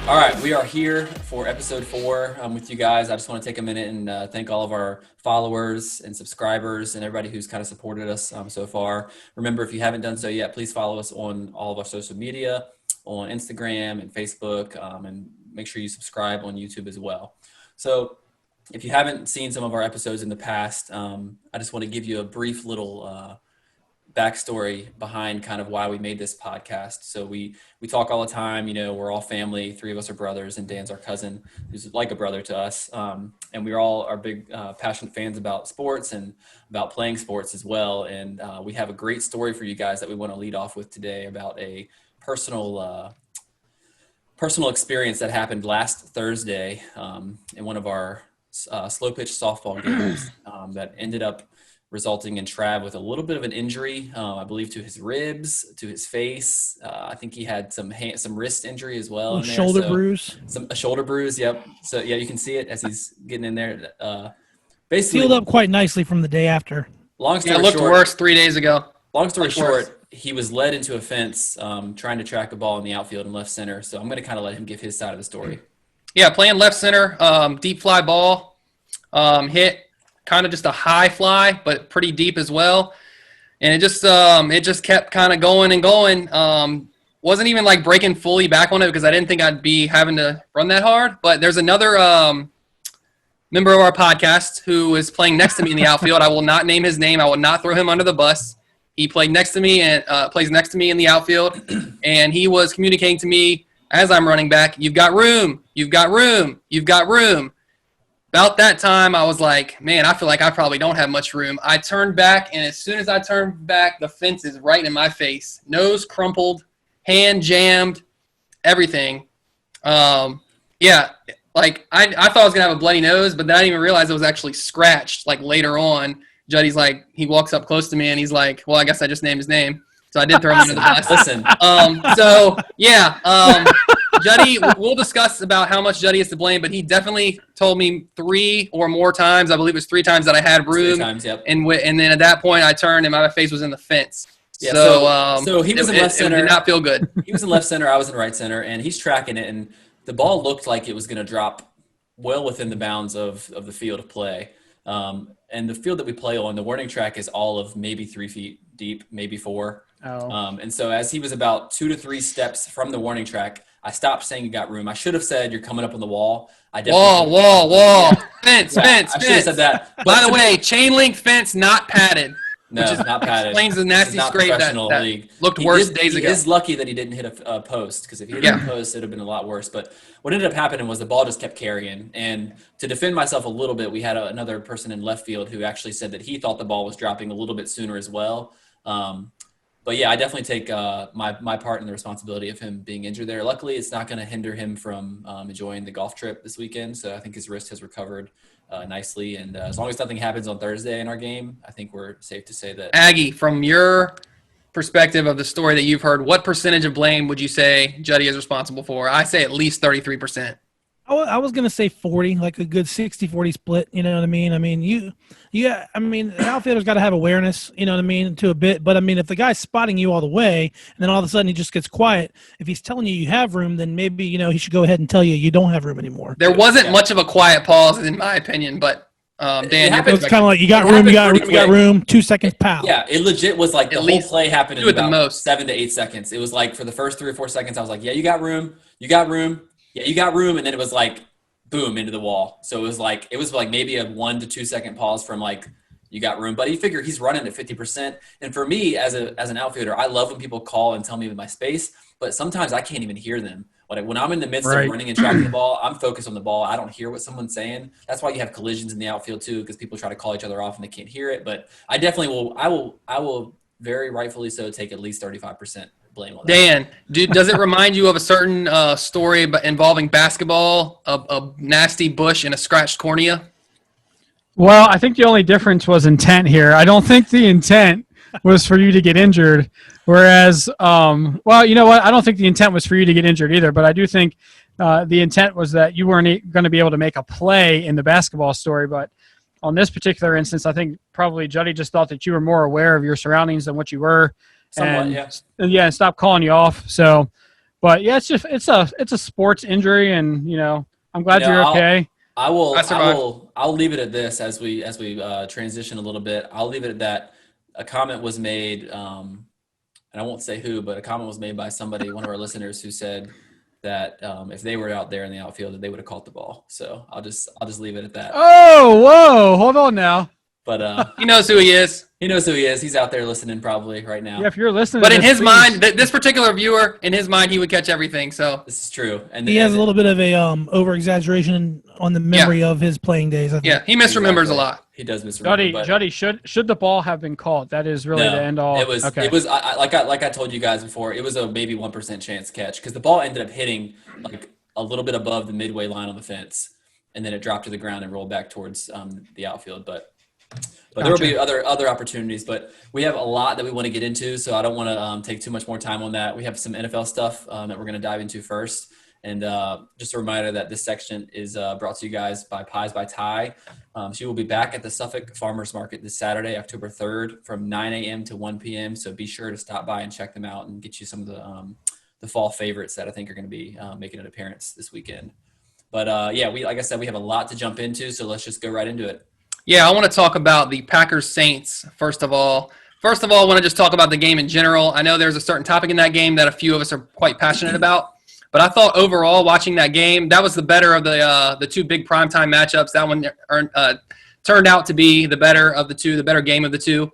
All right, we are here for episode 4 with you guys. I just want to take a minute and thank all of our followers and subscribers and everybody who's kind of supported us so far. Remember, if you haven't done so yet, please follow us on all of our social media, on Instagram and Facebook, and make sure you subscribe on YouTube as well. So if you haven't seen some of our episodes in the past, I just want to give you a brief little backstory behind kind of why we made this podcast. So we talk all the time, we're all family. 3 of us are brothers and Dan's our cousin who's like a brother to us. And we all are big, passionate fans about sports and about playing sports as well. And we have a great story for you guys that we want to lead off with today about a personal experience that happened last Thursday in one of our slow pitch softball games that ended up resulting in Trav with a little bit of an injury, I believe, to his ribs, to his face. I think he had some wrist injury as well. A shoulder bruise. A shoulder bruise, yep. So, yeah, you can see it as he's getting in there. Basically, healed up quite nicely from the day after. Long story it looked short, worse 3 days ago. Long story short, he was led into a fence trying to track a ball in the outfield and left center. So I'm going to kind of let him give his side of the story. Yeah, playing left center, deep fly ball, hit kind of just a high fly, but pretty deep as well. And it just kept kind of going and going. Wasn't even like breaking fully back on it because I didn't think I'd be having to run that hard. But there's another member of our podcast who is playing next to me in the outfield. I will not name his name. I will not throw him under the bus. He played next to me and plays next to me in the outfield. And he was communicating to me as I'm running back, "You've got room. You've got room. You've got room." About that time, I was like, man, I feel like I probably don't have much room. I turned back, and as soon as I turned back, the fence is right in my face. Nose crumpled, hand jammed, everything. Yeah, like I thought I was going to have a bloody nose, but then I didn't even realize it was actually scratched, like later on. Juddy's like, he walks up close to me, and he's like, well, I guess I just named his name. So I did throw him under the bus. Listen. Juddy, we'll discuss about how much Juddy is to blame, but he definitely told me 3 or more times, I believe it was 3 times, that I had room. 3 times, yep. And then at that point, I turned and my face was in the fence. Yeah, so he was in left center. It did not feel good. He was in left center. I was in right center, and he's tracking it, and the ball looked like it was going to drop well within the bounds of the field of play. And the field that we play on, the warning track is all of maybe 3 feet deep, maybe 4. Oh. And so as he was about 2 to 3 steps from the warning track, I stopped saying you got room. I should have said you're coming up on the wall. Wall. Yeah. Fence. I should have said that. By the way, chain link fence, not padded. No, not padded. Explains the nasty scrape that looked worse days ago. He is lucky that he didn't hit a post, because if he hit a post, it would have been a lot worse. But what ended up happening was the ball just kept carrying. And to defend myself a little bit, we had another person in left field who actually said that he thought the ball was dropping a little bit sooner as well. But yeah, I definitely take my part in the responsibility of him being injured there. Luckily, it's not going to hinder him from enjoying the golf trip this weekend. So I think his wrist has recovered nicely. And as long as nothing happens on Thursday in our game, I think we're safe to say that. Aggie, from your perspective of the story that you've heard, what percentage of blame would you say Juddy is responsible for? I say at least 33%. I was going to say 40, like a good 60-40 split. You know what I mean? I mean, the outfielder's got to have awareness, you know what I mean, to a bit. But, I mean, if the guy's spotting you all the way and then all of a sudden he just gets quiet, if he's telling you have room, then maybe, he should go ahead and tell you don't have room anymore. There wasn't much of a quiet pause, in my opinion, but Dan, it was kind of like you got room, 2 seconds, pow. Yeah, it legit was like the whole play happened in about 7 to 8 seconds. It was like for the first 3 or 4 seconds, I was like, yeah, you got room. Yeah, you got room, and then it was like, boom, into the wall. So it was like maybe a 1 to 2 second pause from like, you got room. But you figure he's running at 50%. And for me, as an outfielder, I love when people call and tell me my space, but sometimes I can't even hear them. When I'm in the midst of running and tracking the ball, I'm focused on the ball. I don't hear what someone's saying. That's why you have collisions in the outfield too, because people try to call each other off and they can't hear it. But I definitely will. I will very rightfully so take at least 35%. Blame on that. Dan, does it remind you of a certain story involving basketball, a nasty bush and a scratched cornea? Well, I think the only difference was intent here. I don't think the intent was for you to get injured, whereas, well, you know what? I don't think the intent was for you to get injured either, but I do think the intent was that you weren't going to be able to make a play in the basketball story. But on this particular instance, I think probably Juddy just thought that you were more aware of your surroundings than what you were. Somewhat, and stop calling you off. So, But yeah, it's a sports injury, and I'm glad you're okay. I'll leave it at this as we transition a little bit. I'll leave it at that. A comment was made, and I won't say who, but a comment was made by somebody, one of our listeners, who said that if they were out there in the outfield, that they would have caught the ball. So I'll just leave it at that. Oh, whoa, hold on now. But He knows who he is. he knows who he is. He's out there listening probably right now. Yeah, if you're listening. But in his mind, this particular viewer, in his mind, he would catch everything. So This is true. And He has a little bit of a over exaggeration on the memory of his playing days. I think. yeah, he misremembers a lot. He does misremember. Juddy, should the ball have been called? That is really the end all. It was. Okay. It was. Like I told you guys before. It was a maybe 1% chance catch because the ball ended up hitting like a little bit above the midway line on the fence, and then it dropped to the ground and rolled back towards the outfield. But there will be other opportunities. But we have a lot that we want to get into, so I don't want to take too much more time on that. We have some NFL stuff that we're going to dive into first. And just a reminder that this section is brought to you guys by Pies by Ty. She will be back at the Suffolk Farmers Market this Saturday, October 3rd from 9 a.m. to 1 p.m. So be sure to stop by and check them out and get you some of the fall favorites that I think are going to be making an appearance this weekend. But like I said, we have a lot to jump into, so let's just go right into it. Yeah, I want to talk about the Packers-Saints, first of all. I want to just talk about the game in general. I know there's a certain topic in that game that a few of us are quite passionate about. But I thought overall, watching that game, that was the better of the two big primetime matchups. That one turned out to be the better of the two, the better game of the two.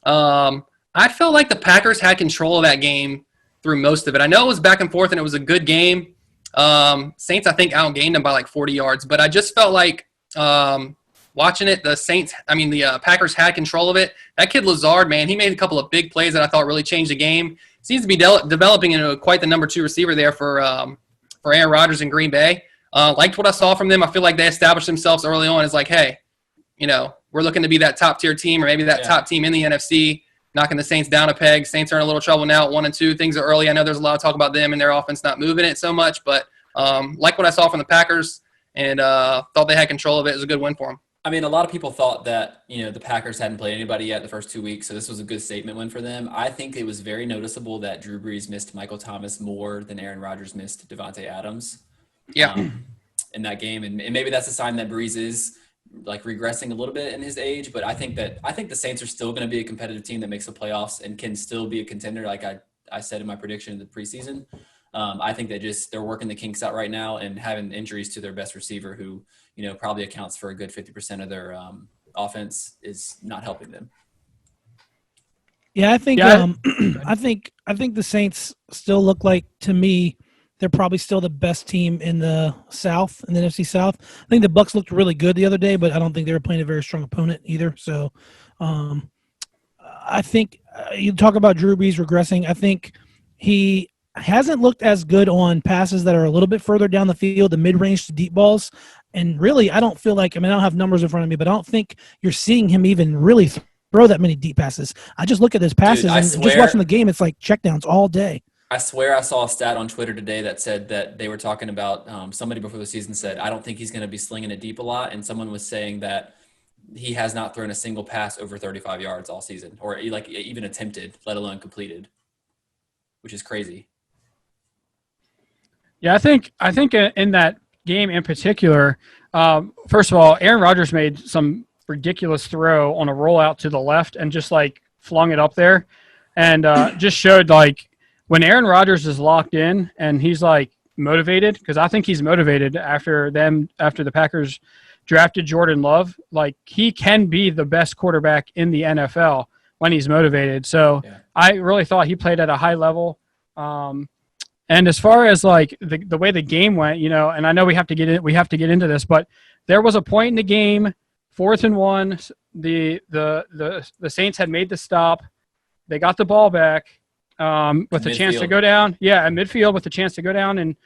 I felt like the Packers had control of that game through most of it. I know it was back and forth, and it was a good game. Saints, I think, outgained them by like 40 yards. But I just felt like watching it, the Packers had control of it. That kid Lazard, man, he made a couple of big plays that I thought really changed the game. Seems to be developing into quite the number 2 receiver there for Aaron Rodgers in Green Bay. Liked what I saw from them. I feel like they established themselves early on as like, hey, we're looking to be that top-tier team or maybe that top team in the NFC, knocking the Saints down a peg. Saints are in a little trouble now at 1-2. Things are early. I know there's a lot of talk about them and their offense not moving it so much, but like what I saw from the Packers and thought they had control of it. It was a good win for them. I mean, a lot of people thought that, the Packers hadn't played anybody yet the first 2 weeks, so this was a good statement win for them. I think it was very noticeable that Drew Brees missed Michael Thomas more than Aaron Rodgers missed Devontae Adams. Yeah. In that game. And maybe that's a sign that Brees is like regressing a little bit in his age, but I think the Saints are still going to be a competitive team that makes the playoffs and can still be a contender, like I said in my prediction in the preseason. I think they're working the kinks out right now and having injuries to their best receiver who, probably accounts for a good 50% of their offense is not helping them. Yeah, I think I think the Saints still look like, to me, they're probably still the best team in the South, in the NFC South. I think the Bucs looked really good the other day, but I don't think they were playing a very strong opponent either. So I think you talk about Drew Brees regressing. I think he hasn't looked as good on passes that are a little bit further down the field, the mid-range to deep balls. And really, I don't feel like, I don't have numbers in front of me, but I don't think you're seeing him even really throw that many deep passes. I just look at his passes and just watching the game, it's like checkdowns all day. I swear I saw a stat on Twitter today that said that they were talking about somebody before the season said, I don't think he's going to be slinging it deep a lot. And someone was saying that he has not thrown a single pass over 35 yards all season, or like even attempted, let alone completed, which is crazy. Yeah, I think in that game in particular, first of all, Aaron Rodgers made some ridiculous throw on a rollout to the left and just like flung it up there, and just showed like when Aaron Rodgers is locked in and he's like motivated, because I think he's motivated after the Packers drafted Jordan Love, like he can be the best quarterback in the NFL when he's motivated. So yeah. I really thought he played at a high level. And as far as like the way the game went, and I know we have to get into this, but there was a point in the game, 4th and 1, the Saints had made the stop. They got the ball back with a chance to go down. Yeah, at midfield with a chance to go down and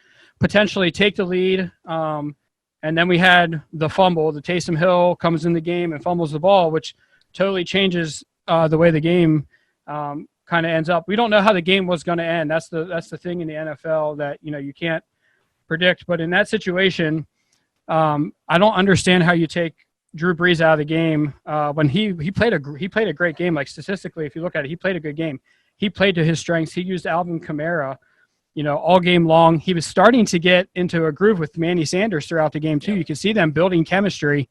potentially take the lead. And then we had the fumble. The Taysom Hill comes in the game and fumbles the ball, which totally changes the way the game kind of ends up. We don't know how the game was going to end. That's the thing in the NFL that you can't predict. But in that situation, I don't understand how you take Drew Brees out of the game when he played a great game. Like statistically, if you look at it, he played a good game. He played to his strengths. He used Alvin Kamara all game long. He was starting to get into a groove with Manny Sanders throughout the game too. Yeah. You could see them building chemistry.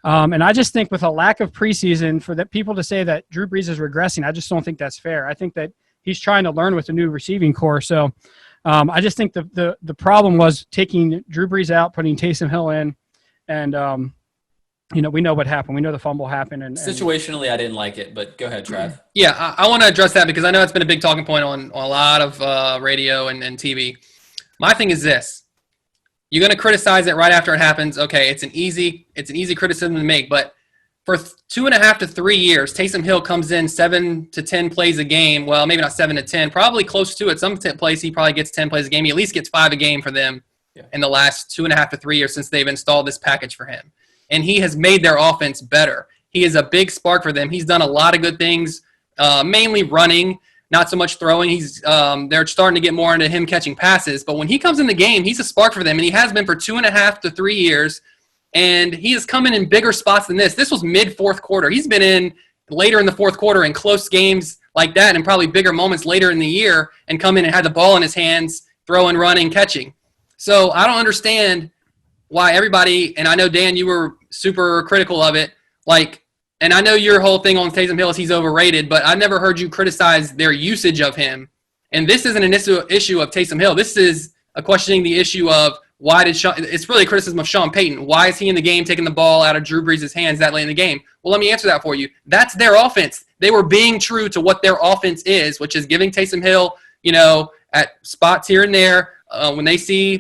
And I just think with a lack of preseason for people to say that Drew Brees is regressing, I just don't think that's fair. I think that he's trying to learn with the new receiving core. So I just think the problem was taking Drew Brees out, putting Taysom Hill in, and we know what happened. We know the fumble happened. And Situationally, I didn't like it, but go ahead, Trav. Yeah, I want to address that because I know it's been a big talking point on a lot of radio and TV. My thing is this. You're going to criticize it right after it happens. Okay, it's an easy criticism to make, but for 2.5 to 3 years, Taysom Hill comes in 7 to 10 plays a game. Well, maybe not 7 to 10, probably close to it. Some plays he probably gets 10 plays a game. He at least gets 5 a game for them in the last 2.5 to 3 years since they've installed this package for him. And he has made their offense better. He is a big spark for them. He's done a lot of good things, mainly running, not so much throwing. They're starting to get more into him catching passes. But when he comes in the game, he's a spark for them, and he has been for 2.5 to 3 years. And he has come in bigger spots than this. This was mid-fourth quarter. He's been in later in the fourth quarter in close games like that and probably bigger moments later in the year and come in and had the ball in his hands, throwing, running, catching. So I don't understand why everybody, and I know, Dan, you were super critical of it, and I know your whole thing on Taysom Hill is he's overrated, but I've never heard you criticize their usage of him. And this isn't an issue of Taysom Hill. This is a questioning the issue of it's really a criticism of Sean Payton. Why is he in the game taking the ball out of Drew Brees' hands that late in the game? Well, let me answer that for you. That's their offense. They were being true to what their offense is, which is giving Taysom Hill, at spots here and there when they see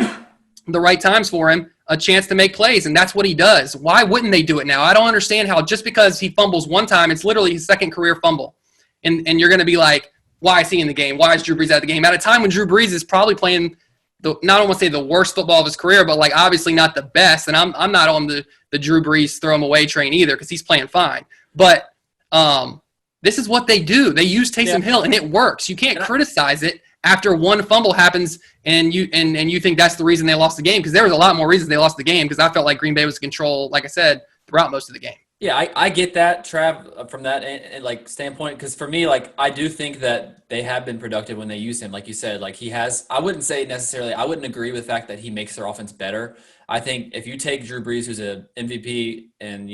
the right times for him, a chance to make plays, and that's what he does. Why wouldn't they do it now? I don't understand how just because he fumbles one time, it's literally his second career fumble, and you're going to be like, why is he in the game? Why is Drew Brees out of the game? At a time when Drew Brees is probably playing not want to say the worst football of his career, but obviously not the best, and I'm not on the Drew Brees throw him away train either because he's playing fine. But this is what they do. They use Taysom Hill, and it works. You can't criticize it after one fumble happens and you think that's the reason they lost the game, because there was a lot more reasons they lost the game, because I felt like Green Bay was in control, like I said, throughout most of the game. Yeah, I get that, Trav, from that standpoint, because for me, I do think that they have been productive when they use him. Like you said, he has – I wouldn't say necessarily – I wouldn't agree with the fact that he makes their offense better. I think if you take Drew Brees, who's an MVP and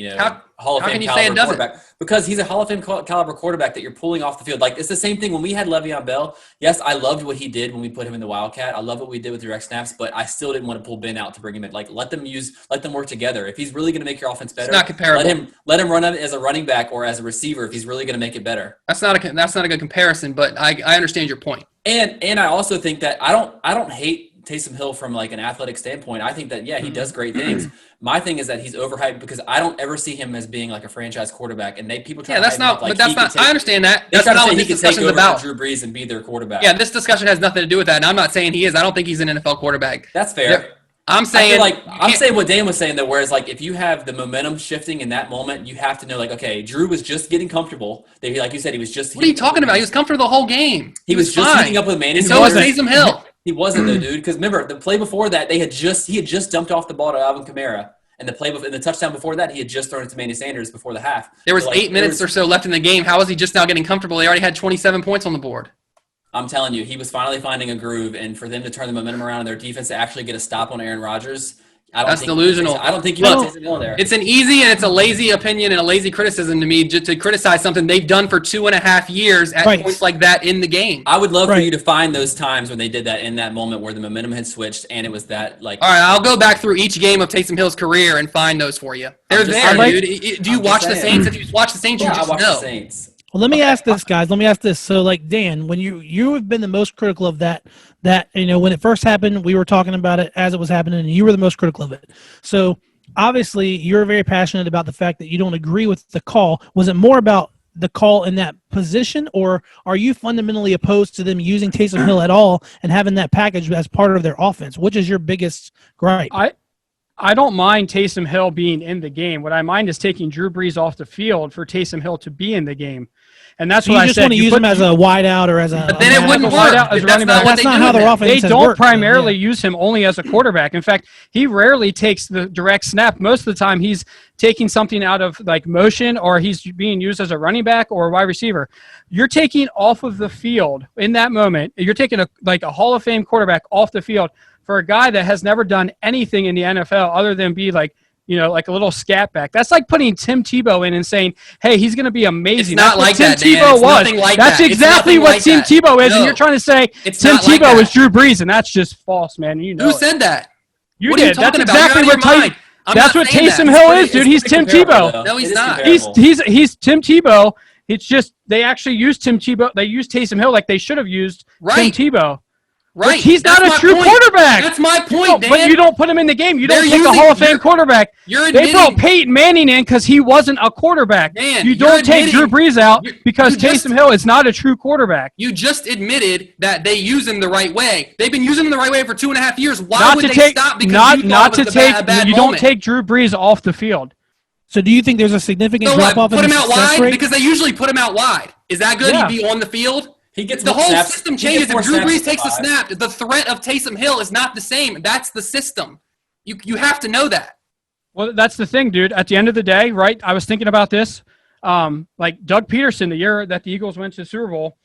Hall of Fame caliber quarterback, because he's a Hall of Fame caliber quarterback that you're pulling off the field. It's the same thing when we had Le'Veon Bell. Yes, I loved what he did when we put him in the Wildcat. I love what we did with direct snaps, but I still didn't want to pull Ben out to bring him in. Let them work together. If he's really going to make your offense better, it's not comparable. Let him run it as a running back or as a receiver if he's really going to make it better. That's not a good comparison, but I understand your point. And I also think that I don't hate Taysom Hill from an athletic standpoint. I think that he does great things. My thing is that he's overhyped because I don't ever see him as being a franchise quarterback. And people try. That's not. But that's not. I understand that. That's not what he this can take discussion's over about. Drew Brees and be their quarterback. Yeah, this discussion has nothing to do with that. And I'm not saying he is. I don't think he's an NFL quarterback. That's fair. I'm saying I'm saying what Dan was saying though, whereas if you have the momentum shifting in that moment, you have to know okay, Drew was just getting comfortable. Like you said, he was just. What are you talking about? He was comfortable the whole game. He was just fine. heating up with Manny. And so was Taysom Hill. He wasn't though, dude. Because remember, the play before that, he had just dumped off the ball to Alvin Kamara, and the touchdown before that, he had just thrown it to Manny Sanders before the half. There was 8 minutes or so left in the game. How was he just now getting comfortable? He already had 27 points on the board. I'm telling you, he was finally finding a groove, and for them to turn the momentum around in their defense to actually get a stop on Aaron Rodgers. That's delusional. I don't think you want Taysom Hill there. It's an easy and it's a lazy opinion and a lazy criticism to me to criticize something they've done for 2.5 years at points like that in the game. I would love for you to find those times when they did that in that moment where the momentum had switched and it was that All right, I'll go back through each game of Taysom Hill's career and find those for you. They're there, dude. Do you watch the Saints? If you watch the Saints, you just I watch know. The Saints. Well, let me ask this, guys. Let me ask this. So, Dan, when you have been the most critical of that when it first happened, we were talking about it as it was happening, and you were the most critical of it. So, obviously, you're very passionate about the fact that you don't agree with the call. Was it more about the call in that position, or are you fundamentally opposed to them using Taysom Hill at all and having that package as part of their offense? Which is your biggest gripe? I don't mind Taysom Hill being in the game. What I mind is taking Drew Brees off the field for Taysom Hill to be in the game. And that's So what you I just said. want to use him as a wideout or as a. But then it wouldn't wide work. out as a That's running not back. what That's they not do how their then. offense They has don't worked, primarily yeah. use him only as a quarterback. In fact, he rarely takes the direct snap. Most of the time, he's taking something out of like motion, or he's being used as a running back or a wide receiver. You're taking off of the field in that moment. You're taking a Hall of Fame quarterback off the field for a guy that has never done anything in the NFL other than be like a little scat back. That's like putting Tim Tebow in and saying, hey, he's going to be amazing. It's not That's what like Tim that, Dan. Tebow It's was. nothing like That's that. It's exactly nothing what like Tim that. Tebow is, No. and you're trying to say It's Tim not like Tebow that. is Drew Brees, and that's just false, man. You know Who it. said that? You What are you did. That's talking about? exactly You're out what of your mind. I'm That's not what saying Taysom that. Hill It's is, dude. pretty- He's it's Tim pretty Tebow. comparable, though. No, he's It is not. comparable. He's Tim Tebow. It's just they actually used Tim Tebow. They used Taysom Hill like they should have used Right. Tim Tebow. Right. He's That's not a my true point. quarterback. That's my You point, don't- Dan. But you don't put him in the game. You don't They're take a using- Hall of Fame you're- quarterback. You're They brought admitting. Peyton Manning in because he wasn't a quarterback. Dan, you you're don't take Drew admitting- Brees out you- because you just- Taysom Hill is not a true quarterback. You just admitted that they use him the right way. They've been using him the right way for 2.5 years. Why Not would to they take stop? Because not you thought not it to was take a bad you moment. don't take Drew Brees off the field. So do you think there's a significant So drop what? off in Put the him out success wide rate? because they usually put him out wide. Is that good? Yeah. He'd be on the field. He gets The more whole snaps. system He gets changes. more If Drew snaps Brees than takes a five. snap, the threat of Taysom Hill is not the same. That's the system. You have to know that. Well, that's the thing, dude. At the end of the day, right? I was thinking about this. Like Doug Peterson, the year that the Eagles went to the Super Bowl,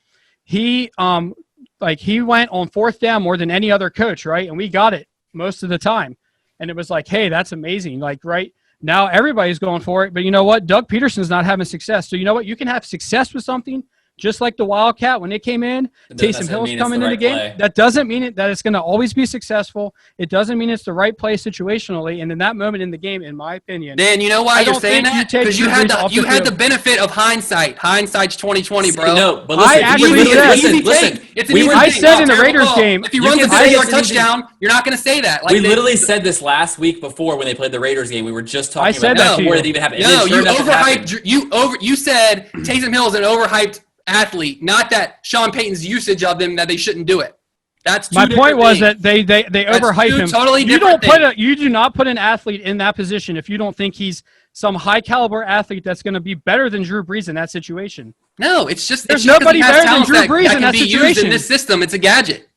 he went on fourth down more than any other coach, right? And we got it most of the time. And it was like, hey, that's amazing. Like, right now everybody's going for it. But you know what? Doug Peterson's not having success. So you know what? You can have success with something. Just like the Wildcat, when they came in, It doesn't Taysom necessarily Hill's mean it's coming the in the right game. play. That doesn't mean that it's going to always be successful. It doesn't mean it's the right play situationally. And in that moment in the game, in my opinion, Dan, you know why I you're don't saying think you that? take Because you Drew had Brees off you the had the field. benefit of hindsight. Hindsight's 2020, bro. No, but I listen, actually we said- It's an easy listen, take. It's an we easy were- I take. said Oh, in the terrible Raiders call. game, if he you runs a can say 50-yard it's an easy- touchdown, you're not going to say that. Like we they- literally said this last week before when they played the Raiders game. We were just talking I said about that that to before you. it even happened. No, And then sure you enough, it happened. overhyped. You said Taysom Hill is an overhyped athlete, not that Sean Payton's usage of them that they shouldn't do it. That's two my point different was things. that they That's overhype two him. totally You different don't you do not put an athlete in that position if you don't think he's some high caliber athlete that's going to be better than Drew Brees in that situation. No, it's just There's it's just 'cause nobody he has better than talents Drew Brees that in can that be used situation. in this system. It's a gadget.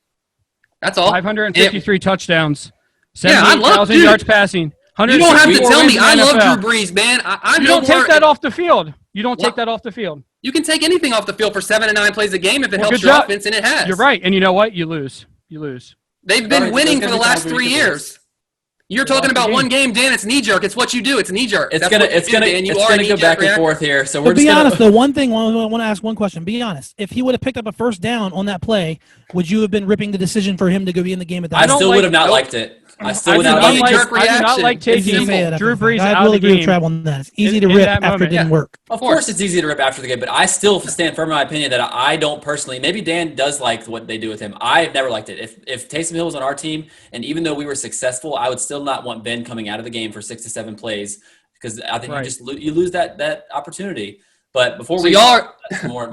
That's all. 553 touchdowns, Yeah, I love- 78,000 dude, yards passing. You don't have to 164 tell me. wins in I the love NFL. Drew Brees, man. I You know don't take more- that off the field. You don't take What? that off the field. You can take anything off the field for 7 to 9 plays a game if it Well, helps good your job. offense, and it has. You're right. And you know what? You lose. You lose. They've been Alright, winning there's for the gonna be last times where 3 you can years. You're They talking lost the about game. one game, Dan. It's knee jerk. It's what you do. It's knee jerk. It's That's gonna what you it's do, gonna Dan. You it's are a gonna go knee-jerk back and reactor. forth here. So we're But be just gonna honest, the one thing I want to ask one question. Be honest. If he would have picked up a first down on that play, would you have been ripping the decision for him to go be in the game at that? I time? still like- would have not Nope. liked it. I still I would do not not like like, it. Jerk I do not reaction. like It's taking simple. Drew Brees I out will of the agree with game. Trav on that. It's easy In- to in rip that after moment, it didn't yeah. work. Of course, it's easy to rip after the game, but I still stand firm in my opinion that I don't personally. Maybe Dan does like what they do with him. I've never liked it. If Taysom Hill was on our team, and even though we were successful, I would still not want Ben coming out of the game for 6 to 7 plays because I think Right. you lose that opportunity. But before So we y'all are- more,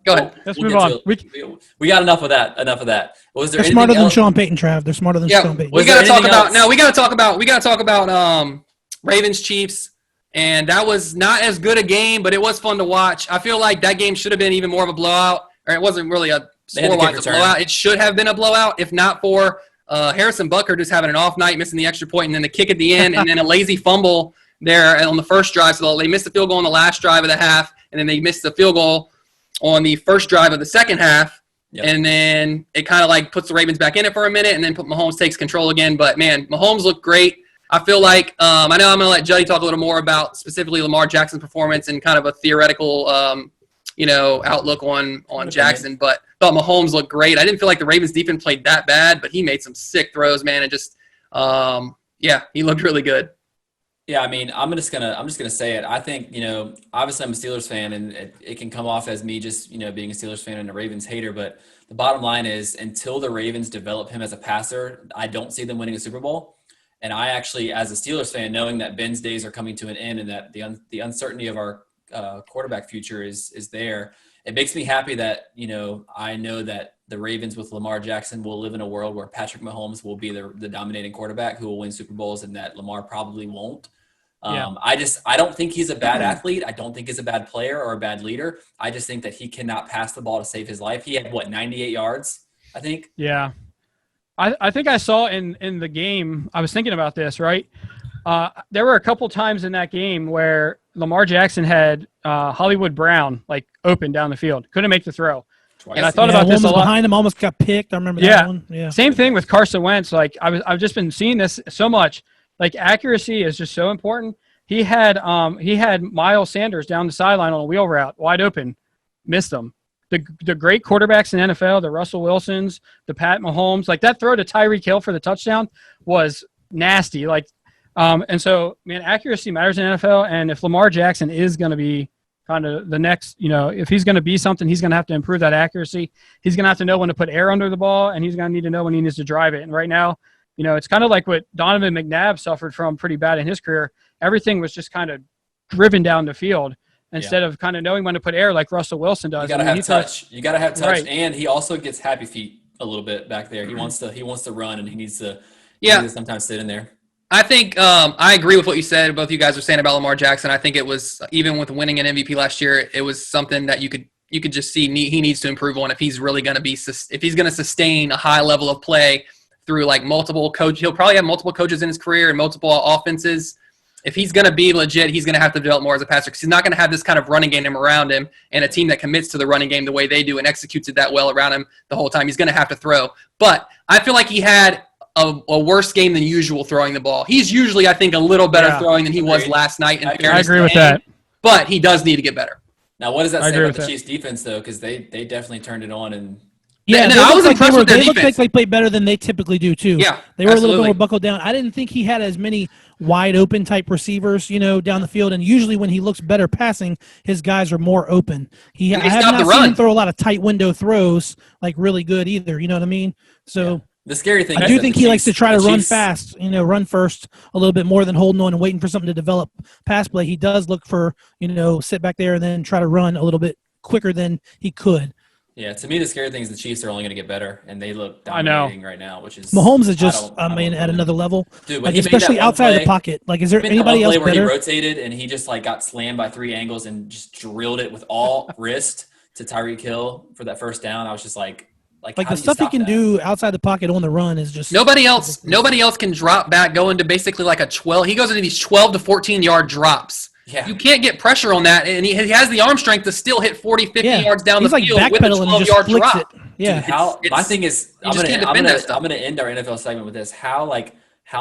Go ahead. Let's we'll move get on. to it. We got enough of that. Enough of that. Was there They're anything smarter than else? Sean Payton, Trav. They're smarter than Yeah, Sean Payton. we Was got to there talk anything about else? no. We got to talk about Ravens Chiefs, and that was not as good a game, but it was fun to watch. I feel like that game should have been even more of a blowout, or it wasn't really a They had the kick score-wise a return. blowout. It should have been a blowout if not for Harrison Butker just having an off night, missing the extra point, and then the kick at the end, and then a lazy fumble there on the first drive. So they missed the field goal on the last drive of the half, and then they missed the field goal on the first drive of the second half. Yep. And then it kind of like puts the Ravens back in it for a minute, and then Mahomes takes control again. But, man, Mahomes looked great. I feel like I know I'm going to let Juddy talk a little more about specifically Lamar Jackson's performance and kind of a theoretical, outlook on Jackson. But I thought Mahomes looked great. I didn't feel like the Ravens defense played that bad, but he made some sick throws, man, and just he looked really good. Yeah, I mean, I'm just gonna say it. I think obviously I'm a Steelers fan, and it can come off as me just being a Steelers fan and a Ravens hater. But the bottom line is, until the Ravens develop him as a passer, I don't see them winning a Super Bowl. And I actually, as a Steelers fan, knowing that Ben's days are coming to an end and that the uncertainty of our quarterback future is there, it makes me happy that I know that the Ravens with Lamar Jackson will live in a world where Patrick Mahomes will be the dominating quarterback who will win Super Bowls, and that Lamar probably won't. Yeah. I don't think he's a bad athlete. I don't think he's a bad player or a bad leader. I just think that he cannot pass the ball to save his life. He had 98 yards, I think. Yeah. I think I saw in the game, I was thinking about this, right? There were a couple times in that game where Lamar Jackson had Hollywood Brown like open down the field, couldn't make the throw. Twice. And I thought Yeah, about this a one was lot. behind him, almost got picked. I remember Yeah. that one. Yeah. Same thing with Carson Wentz. Like I've just been seeing this so much. Like accuracy is just so important. He had Miles Sanders down the sideline on a wheel route, wide open, missed him. The great quarterbacks in the NFL, the Russell Wilsons, the Pat Mahomes, like that throw to Tyreek Hill for the touchdown was nasty. Like, and so man, accuracy matters in the NFL. And if Lamar Jackson is going to be kind of the next, if he's going to be something, he's going to have to improve that accuracy. He's going to have to know when to put air under the ball, and he's going to need to know when he needs to drive it. And right now, it's kind of like what Donovan McNabb suffered from pretty bad in his career. Everything was just kind of driven down the field instead of kind of knowing when to put air like Russell Wilson does. You gotta have touch. You gotta have touch, Right. and he also gets happy feet a little bit back there. He wants to run, and he needs to sometimes sit in there. I think I agree with what you said. Both you guys were saying about Lamar Jackson. I think it was, even with winning an MVP last year, it was something that you could just see he needs to improve on if he's really going to sustain a high level of play through like multiple coaches. He'll probably have multiple coaches in his career and multiple offenses. If he's going to be legit, he's going to have to develop more as a passer because he's not going to have this kind of running game around him and a team that commits to the running game the way they do and executes it that well around him the whole time. He's going to have to throw. But I feel like he had a worse game than usual throwing the ball. He's usually, I think, a little better throwing than he was last night. I agree with that. But he does need to get better. Now, what does that say agree about the with that. Chiefs' defense, though? Because they definitely turned it on and. Yeah, And they I was looked impressed with their they looked like defense. they played better than they typically do too. Yeah, they were a little absolutely. bit more buckled down. I didn't think he had as many wide open type receivers, down the field. And usually when he looks better passing, his guys are more open. And I they have stopped not the seen run. him throw a lot of tight window throws like really good either. You know what I mean? So The scary thing I is do that think the he likes to Chiefs- try to the run Chiefs- fast, run first a little bit more than holding on and waiting for something to develop pass play. He does look for, sit back there and then try to run a little bit quicker than he could. Yeah, to me, the scary thing is the Chiefs are only going to get better, and they look I know. dominating right now, which is Mahomes is just, I don't at another level, Dude, when like he made that especially one outside of play- the pocket. Like, is there I mean, that anybody one else play where better? he rotated and he just like got slammed by 3 angles and just drilled it with all wrist to Tyreek Hill for that first down. I was just like Like how the do you stuff he stop can that? do outside the pocket on the run is just Nobody else can drop back, go into basically like a 12. He goes into these 12 to 14 yard drops. Yeah. You can't get pressure on that, and he has the arm strength to still hit 40, 50 yards down He's the like field with a backpedaling and just 12-yard flicks drop. it. Yeah, Dude, my thing is, you just can't defend that stuff. I'm gonna end our NFL segment with this. How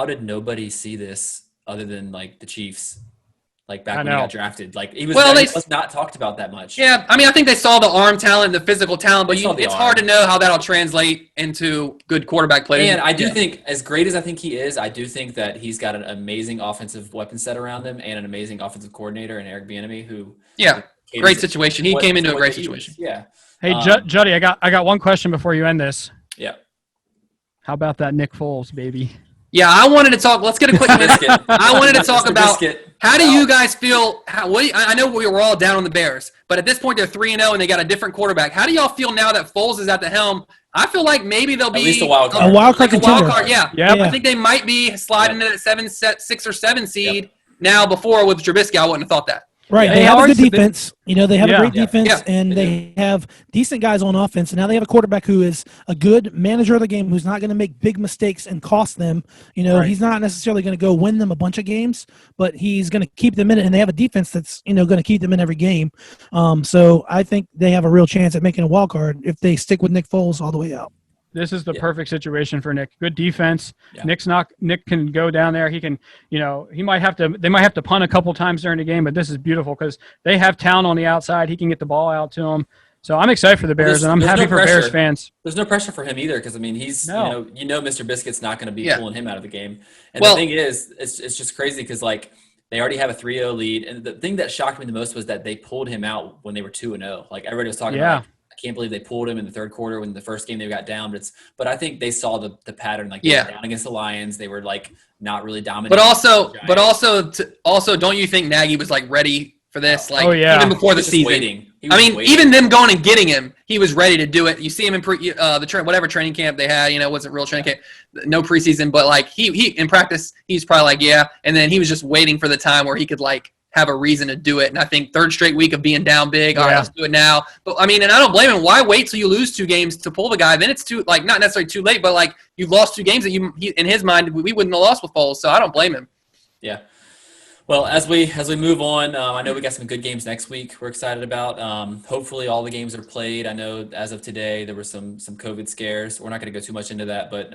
did nobody see this other than like the Chiefs, like back I when he know. got drafted? Like he was, Well, he they- was not talked about that much. Yeah, I mean, I think they saw the arm talent, the physical talent, but They saw the it's hard to arm. know how that'll translate into good quarterback play. And I do think, as great as I think he is, I do think that he's got an amazing offensive weapon set around him and an amazing offensive coordinator in Eric Bieniemy, who Yeah, caters great to situation. He what- came into a what great he situation. is. Yeah, Hey, Juddy, I got one question before you end this. yeah. How about that Nick Foles, baby? Yeah, I wanted to talk. Let's get a quick minute. Biscuit. I wanted to talk Mr. about Biscuit. how do you guys feel? I know we were all down on the Bears, but at this point they're 3-0 and they got a different quarterback. How do y'all feel now that Foles is at the helm? I feel like maybe they'll be At least a wild card. A wild card like a wild contender. card. Yeah, Yep. I think they might be sliding into that 6 or 7 seed now. Before with Trubisky, I wouldn't have thought that. right. Yeah, They they have a are good to the- defense. They have a great Yeah. defense, Yeah. and they have decent guys on offense. And now they have a quarterback who is a good manager of the game, who's not going to make big mistakes and cost them. Right. He's not necessarily going to go win them a bunch of games, but he's going to keep them in it. And they have a defense that's going to keep them in every game. So I think they have a real chance at making a wild card if they stick with Nick Foles all the way out. This is the Yeah. perfect situation for Nick. Good defense. Yeah. Nick can go down there. He can, they might have to punt a couple times during the game, but this is beautiful because they have talent on the outside. He can get the ball out to him. So I'm excited for the Bears, There's- and I'm there's happy no for Bears pressure. fans. There's no pressure for him either because I mean he's No. Mr. Biscuit's not going to be Yeah. pulling him out of the game. And Well- the thing is, it's just crazy because like they already have a 3-0 lead, and the thing that shocked me the most was that they pulled him out when they were 2-0. Like everybody was talking Yeah. about. I can't believe they pulled him in the third quarter when the first game they got down. But I think they saw the pattern. Like they Yeah. were down against the Lions, they were like not really dominating. But the Giants. also, don't you think Nagy was like ready for this. Like, Oh, yeah. even before the He was just season. waiting. He I was mean, waiting. even them going and getting him, he was ready to do it. You see him in whatever training camp they had. You know, it wasn't real training camp, no preseason, but like he in practice, he's probably like, yeah. And then he was just waiting for the time where he could like have a reason to do it. And I think third straight week of being down big. All right, let's do it now. But I mean, and I don't blame him. Why wait till you lose 2 games to pull the guy? Then it's too, like, not necessarily too late, but like you've lost 2 games that in his mind, we wouldn't have lost with Foles. So I don't blame him. Yeah. Well, as we move on, I know we got some good games next week we're excited about. Hopefully all the games are played. I know as of today there were some COVID scares. We're not going to go too much into that, but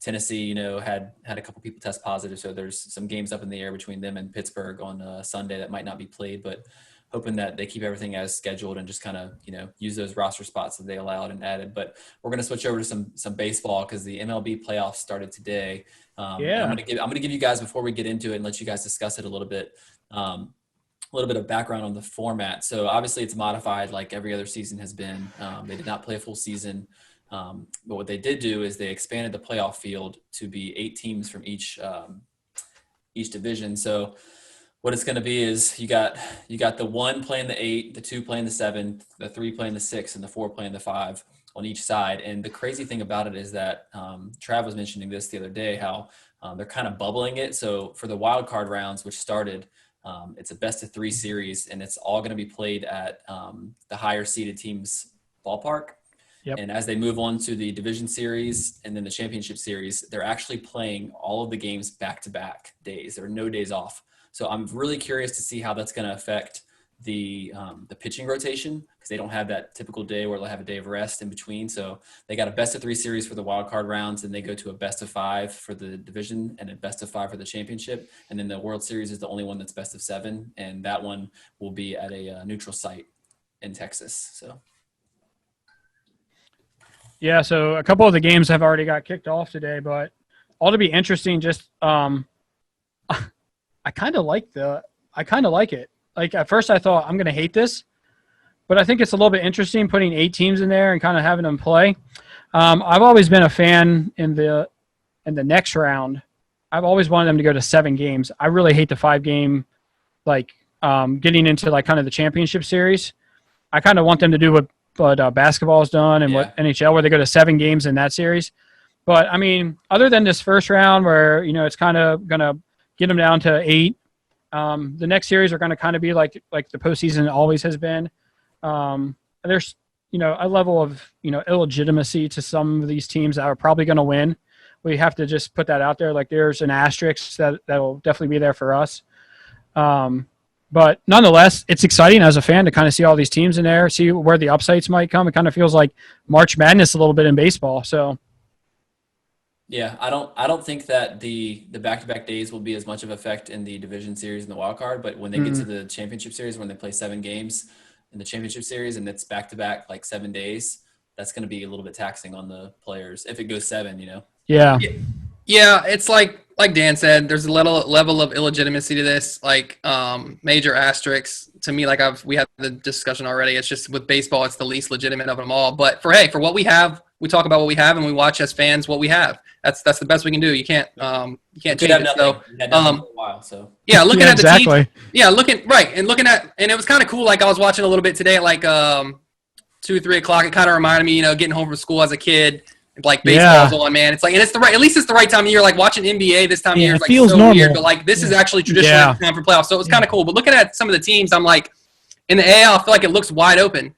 Tennessee, you know, had a couple people test positive, so there's some games up in the air between them and Pittsburgh on Sunday that might not be played, but hoping that they keep everything as scheduled and just kind of, you know, use those roster spots that they allowed and added. But we're going to switch over to some baseball because the MLB playoffs started today. I'm going to give you guys, before we get into it and let you guys discuss it a little bit of background on the format. So obviously it's modified like every other season has been. They did not play a full season. But what they did do is they expanded the playoff field to be 8 teams from each division. So what it's going to be is you got the 1 playing the 8, the 2 playing the 7, the 3 playing the 6, and the 4 playing the 5 on each side. And the crazy thing about it is that Trav was mentioning this the other day, how they're kind of bubbling it. So for the wild card rounds, which started, it's a best of 3 series, and it's all going to be played at the higher seeded teams' ballpark. Yep. And as they move on to the division series and then the championship series, they're actually playing all of the games back-to-back days. There are no days off. So I'm really curious to see how that's going to affect the pitching rotation, because they don't have that typical day where they'll have a day of rest in between. So they got a best of 3 series for the wild card rounds, and they go to a best of 5 for the division and a best of 5 for the championship. And then the World Series is the only one that's best of 7, and that one will be at a neutral site in Texas. So. Yeah, so a couple of the games have already got kicked off today, but all to be interesting. Just I kind of like it. Like at first I thought I'm going to hate this, but I think it's a little bit interesting putting 8 teams in there and kind of having them play. I've always been a fan in the next round. I've always wanted them to go to 7 games. I really hate the 5-game, like getting into like kind of the championship series. I kind of want them to do what basketball's done and what NHL, where they go to 7 games in that series. But I mean, other than this first round where, you know, it's kind of going to get them down to 8, the next series are going to kind of be like the postseason always has been. There's, you know, a level of, you know, illegitimacy to some of these teams that are probably going to win. We have to just put that out there. Like there's an asterisk that will definitely be there for us. But nonetheless, it's exciting as a fan to kind of see all these teams in there, see where the upsides might come. It kind of feels like March Madness a little bit in baseball. So, yeah, I don't think that the back-to-back days will be as much of effect in the division series and the wild card. But when they get to the championship series, when they play 7 games in the championship series and it's back-to-back like 7 days, that's going to be a little bit taxing on the players if it goes 7. You know. yeah. Yeah, it's like Dan said, there's a level of illegitimacy to this, like major asterisks. To me, like we had the discussion already, it's just with baseball, it's the least legitimate of them all. But for what we have, we talk about what we have and we watch as fans what we have. That's the best we can do. You can't change it. So, for a while, so. Yeah, looking Yeah, at the exactly. team. Yeah, looking at, and it was kind of cool. Like I was watching a little bit today at like 2-3 o'clock. It kind of reminded me, you know, getting home from school as a kid. Like baseball's on, man. It's like, and it's at least it's the right time of year. Like watching NBA this time of year is like feels so normal. weird, but like this is actually traditionally the time for playoffs. So it was kind of cool. But looking at some of the teams, I'm like, in the AL, I feel like it looks wide open.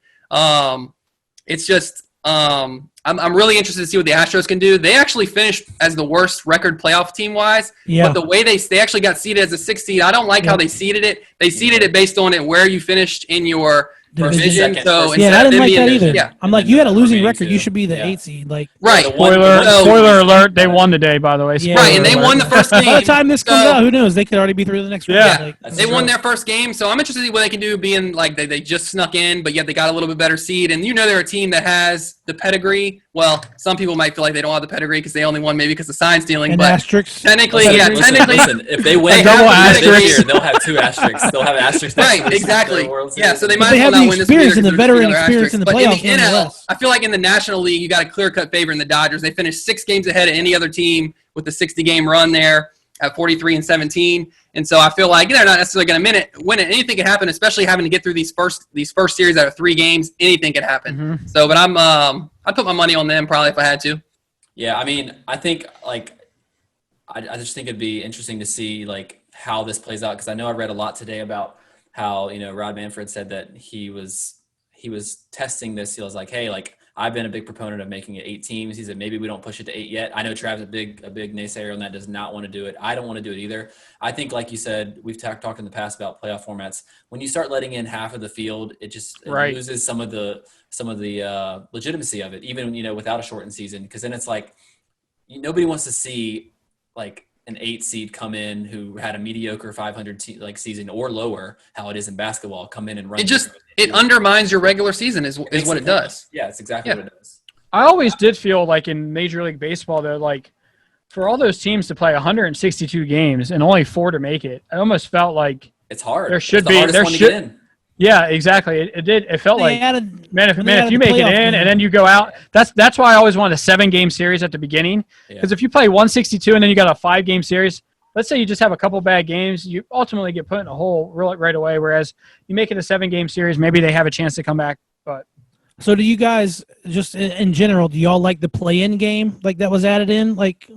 It's just, I'm really interested to see what the Astros can do. They actually finished as the worst record playoff team wise. Yeah. But the way they actually got seeded as a 6th seed, I don't like how they seeded it. They seeded it based on it where you finished in your division. So I didn't like that either. Yeah. I'm like, you had a losing record. You should be the 8th seed. Like, Right. Spoiler alert, they won today, by the way. Yeah. Right, and they won the first game. By the time this comes out, who knows? They could already be through the next round. Yeah. Like, They won their first game, so I'm interested to see what they can do being like they just snuck in, but yet they got a little bit better seed. And you know they're a team that has the pedigree. Well, some people might feel like they don't have the pedigree because they only won maybe because of sign stealing. and But asterisks. technically, Listen, if they win double this asterisk. year, they'll have 2 asterisks. They'll have asterisks. next Right, to the exactly. World Yeah, Series. so they But might they as have well the not win this experience either and the 'cause veteran there's experience in the But in playoffs, the NL, nonetheless. I feel like in the National League, you got a clear-cut favor in the Dodgers. They finished 6 games ahead of any other team with the 60-game run there. at 43-17. And so I feel like they're not necessarily going to win it. Anything can happen, especially having to get through these first series out of 3 games. Anything can happen. Mm-hmm. So, but I'd put my money on them probably if I had to. Yeah, I mean, I think I just think it'd be interesting to see how this plays out, because I know I read a lot today about how Rod Manfred said that he was testing this. He was like, hey, I've been a big proponent of making it 8 teams. He said maybe we don't push it to 8 yet. I know Trav's a big naysayer on that, does not want to do it. I don't want to do it either. I think, like you said, we've talked in the past about playoff formats. When you start letting in half of the field, it loses some of the legitimacy of it, even without a shortened season, because then it's like nobody wants to see an 8 seed come in who had a mediocre 500 season or lower, how it is in basketball, come in and run. It undermines your regular season is what it does. Yeah, it's exactly what it does. I always did feel like in Major League Baseball, though, for all those teams to play 162 games and only 4 to make it, I almost felt like it's hard. There should it's the hardest one to get in. Yeah, exactly. It did. It felt They like, added- if you make it in game. and then you go out, that's why I always wanted a 7-game series at the beginning. Because if you play 162 and then you got a 5-game series, let's say you just have a couple bad games, you ultimately get put in a hole right away. Whereas you make it a 7-game series, maybe they have a chance to come back. But So do you guys, just in general, do y'all like the play-in game that was added in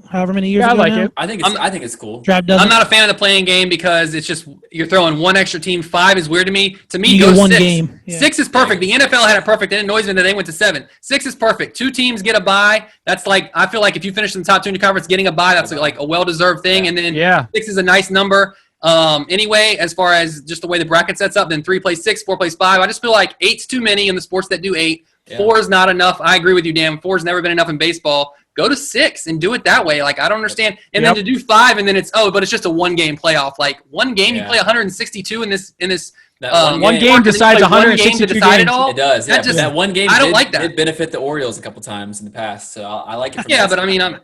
however many years Yeah, I ago like now? it. I think it's cool. Trav doesn't? I'm not a fan of the playing game because it's just you're throwing one extra team. 5 is weird to me. To me, You go get one 6. game. Yeah. 6 is perfect. The NFL had it perfect, and it annoys me that they went to 7. 6 is perfect. 2 teams get a bye. That's I feel like if you finish in the top 2 in your conference, getting a bye, that's a well-deserved thing. And then 6 is a nice number. Anyway, as far as just the way the bracket sets up, then 3 plays 6, 4 plays 5. I just feel like 8's too many in the sports that do 8. Yeah. 4 is not enough. I agree with you, Dan. 4's never been enough in baseball. Go to 6 and do it that way. I don't understand. And then to do 5 and then but it's just a 1-game playoff. One game you play 162 in this. That one game decides 162 to decide games. it all. It does. Yeah, that one game. I don't like that. It benefit the Orioles a couple times in the past, so I like it. Yeah, but I mean, I'm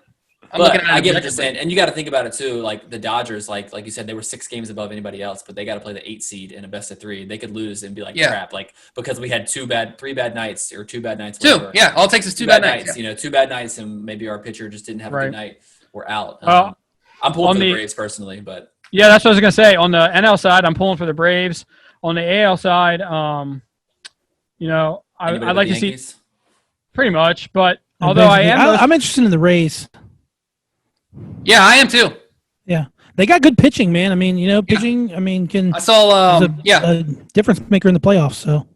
looking at it. I get what you're saying, and you got to think about it too. The Dodgers, like you said, they were 6 games above anybody else, but they got to play the 8 seed in a best of 3. They could lose and be crap, because we had 3 bad nights or 2 bad nights. 2, whatever. yeah. All it takes is 2 bad nights. 2 bad nights, and maybe our pitcher just didn't have a good night. We're out. I'm pulling for the Braves personally, but yeah, that's what I was gonna say. On the NL side, I'm pulling for the Braves. On the AL side, I'd like to see pretty much, but although I'm interested in the Rays. Yeah, I am too. Yeah, they got good pitching, man. I mean, pitching. I mean, I saw. a difference maker in the playoffs. So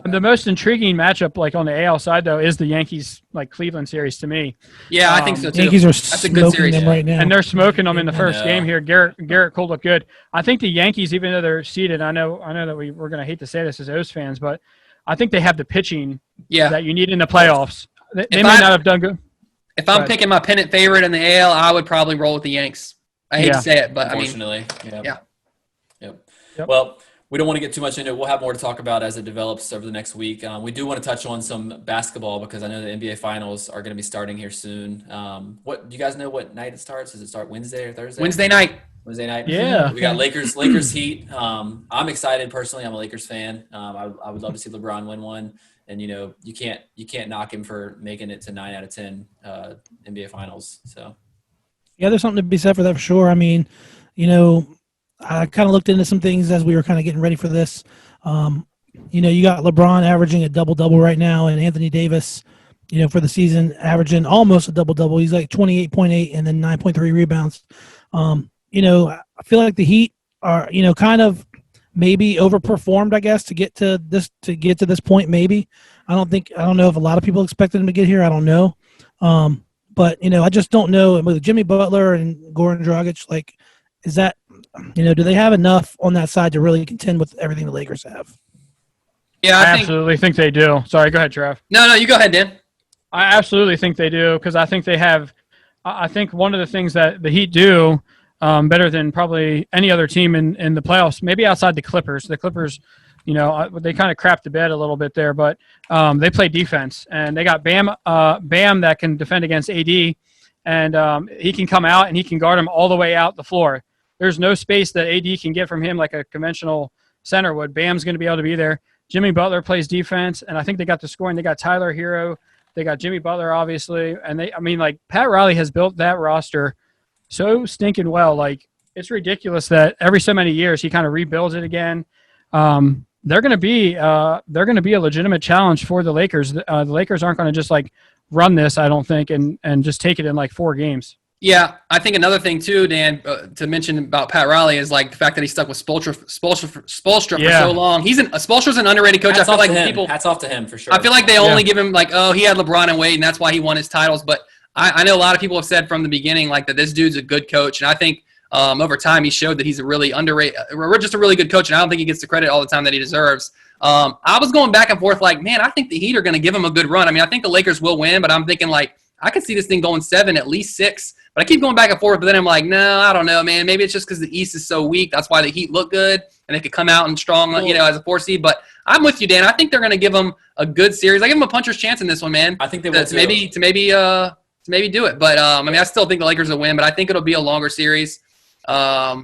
the most intriguing matchup, on the AL side, though, is the Yankees Cleveland series to me. Yeah, I think so too. Yankees are That's a good series them right now, and they're smoking them in the first game here. Garrett Cole looked good. I think the Yankees, even though they're seeded, I know that we're going to hate to say this as O's fans, but I think they have the pitching that you need in the playoffs. They might not have done good. If I'm picking my pennant favorite in the AL, I would probably roll with the Yanks. I hate to say it, but unfortunately, Yep. Well, we don't want to get too much into it. We'll have more to talk about as it develops over the next week. We do want to touch on some basketball because I know the NBA Finals are going to be starting here soon. Do you guys know what night it starts? Does it start Wednesday or Thursday? Wednesday night. Yeah. We got Lakers Heat. I'm excited personally. I'm a Lakers fan. I would love to see LeBron win one. And you can't knock him for making it to 9 out of 10 NBA Finals. So yeah, there's something to be said for that for sure. I mean, I kind of looked into some things as we were kind of getting ready for this. You got LeBron averaging a double-double right now, and Anthony Davis, for the season averaging almost a double-double. He's 28.8 and then 9.3 rebounds. I feel like the Heat are, kind of maybe overperformed, I guess, to get to this point. Maybe I don't know if a lot of people expected them to get here. I don't know, but I just don't know with Jimmy Butler and Goran Dragic. Is that do they have enough on that side to really contend with everything the Lakers have? Yeah, I absolutely think they do. Sorry, go ahead, Trav. No, you go ahead, Dan. I absolutely think they do because I think they have. I think one of the things that the Heat do better than probably any other team in the playoffs, maybe outside the Clippers. The Clippers, they kind of crapped the bed a little bit there, but they play defense and they got Bam that can defend against AD, and he can come out and he can guard him all the way out the floor. There's no space that AD can get from him like a conventional center would. Bam's going to be able to be there. Jimmy Butler plays defense, and I think they got the scoring. They got Tyler Hero, They got Jimmy Butler, obviously, and Pat Riley has built that roster so stinking well. Like, it's ridiculous that every so many years he kind of rebuilds it again. They're going to be a legitimate challenge for the Lakers. The Lakers aren't going to just like run this, I don't think, and just take it in like 4 games. Yeah, I think another thing too, Dan, to mention about Pat Riley is like the fact that he stuck with Spoelstra for so long. Spoelstra's an underrated coach. Hats I feel off like to him. people. Hats off to him for sure. I feel like they only give him like, oh, he had LeBron and Wade, and that's why he won his titles. But I know a lot of people have said from the beginning like that this dude's a good coach, and I think over time he showed that he's a really underrated, just a really good coach, and I don't think he gets the credit all the time that he deserves. I was going back and forth like, man, I think the Heat are going to give him a good run. I mean, I think the Lakers will win, but I'm thinking like I could see this thing going 7, at least 6. But I keep going back and forth, but then I'm like, no, I don't know, man. Maybe it's just because the East is so weak. That's why the Heat look good, and they could come out and strong, as a 4 seed. But I'm with you, Dan. I think they're going to give them a good series. I give them a puncher's chance in this one, man. I think they will to maybe do it. But I still think the Lakers will win, but I think it'll be a longer series. But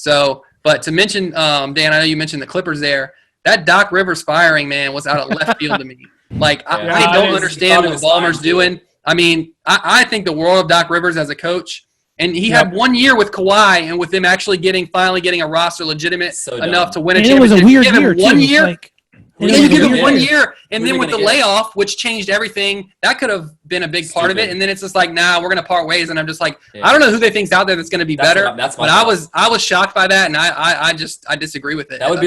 to mention, Dan, I know you mentioned the Clippers there. That Doc Rivers firing, man, was out of left field to me. Like, I don't understand what Ballmer's doing. I mean, I think the world of Doc Rivers as a coach, and he had 1 year with Kawhi, and with him actually finally getting a roster legitimate enough to win a championship. It was a weird year, 1 too. year. You give him 1 year, and Who are then they with the gonna get? layoff, which changed everything, that could have been a big part of it. And then it's just like, nah, we're gonna part ways. And I'm just like, I don't know who they think's out there that's gonna be better. But I was shocked by that, and I disagree with it. That would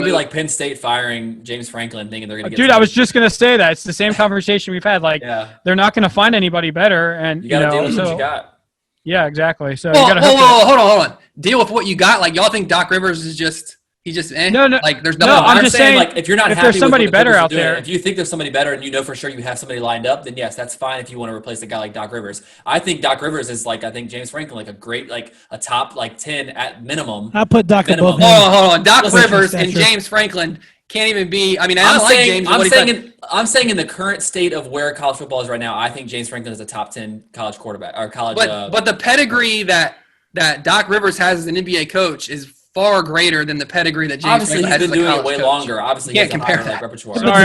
be like Penn State firing James Franklin, thinking they're gonna get. Dude, I was just gonna say that it's the same conversation we've had. Like, they're not gonna find anybody better, and you got to deal with what you got. Yeah, exactly. So hold on. Deal with what you got. Like, y'all think Doc Rivers is just. He's just no. Like, there's no. nothing. I'm just saying, like, if you're not if happy there's somebody with what the better Clippers out are doing, there, if you think there's somebody better and you know for sure you have somebody lined up, then yes, that's fine. If you want to replace a guy like Doc Rivers, I think Doc Rivers is like I think James Franklin, like a great a top 10 at minimum. I put Doc above him. Hold on. Doc Listen, Rivers and stature. James Franklin can't even be. I mean, I like James. I'm saying in the current state of where college football is right now, I think James Franklin is a top 10 college quarterback or college. But the pedigree that Doc Rivers has as an NBA coach is far greater than the pedigree that James obviously Franklin he's been has as a doing it way coach. longer. Obviously, You he can't has a compare higher that. repertoire. Sorry,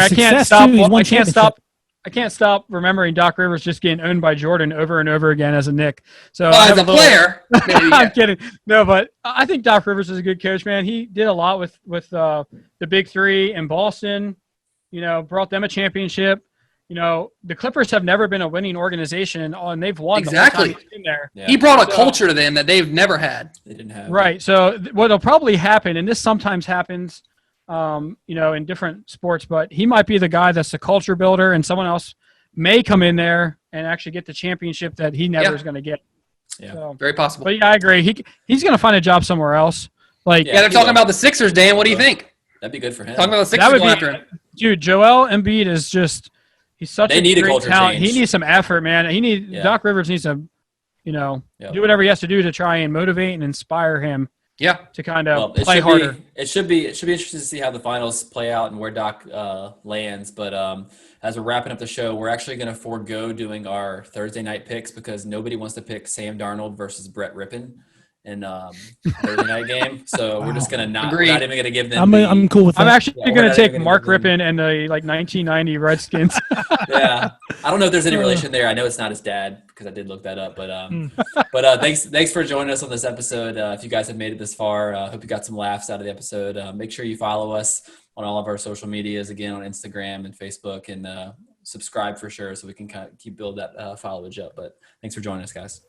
I can't stop remembering Doc Rivers just getting owned by Jordan over and over again as a Knick. So as a player, maybe, I'm kidding. No, but I think Doc Rivers is a good coach, man. He did a lot with the Big Three in Boston. Brought them a championship. The Clippers have never been a winning organization, and they've won exactly. the whole time he's been there. Yeah. He brought a culture to them that they've never had. They didn't have Right. So what'll probably happen, and this sometimes happens, in different sports, but he might be the guy that's the culture builder, and someone else may come in there and actually get the championship that he never is going to get. Yeah, so, very possible. But yeah, I agree. He's going to find a job somewhere else. They're talking about the Sixers, Dan. What do you think? That'd be good for him. Talking about the Sixers going after him. Dude, Joel Embiid is just. He's such a great talent. Change. He needs some effort, man. Doc Rivers needs to, do whatever he has to do to try and motivate and inspire him. Yeah. To kind of play harder. It should be interesting to see how the finals play out and where Doc lands. But as we're wrapping up the show, we're actually going to forego doing our Thursday night picks because nobody wants to pick Sam Darnold versus Brett Rippon in Thursday night game. So we're just going to not even going to give them. I'm cool with that. I'm actually going to take Mark Rippon and the 1990 Redskins. Yeah, I don't know if there's any relation there. I know it's not his dad because I did look that up. But thanks for joining us on this episode. If you guys have made it this far, I hope you got some laughs out of the episode. Make sure you follow us on all of our social medias, again on Instagram and Facebook, and subscribe for sure so we can kind of keep build that followage up. But thanks for joining us, guys.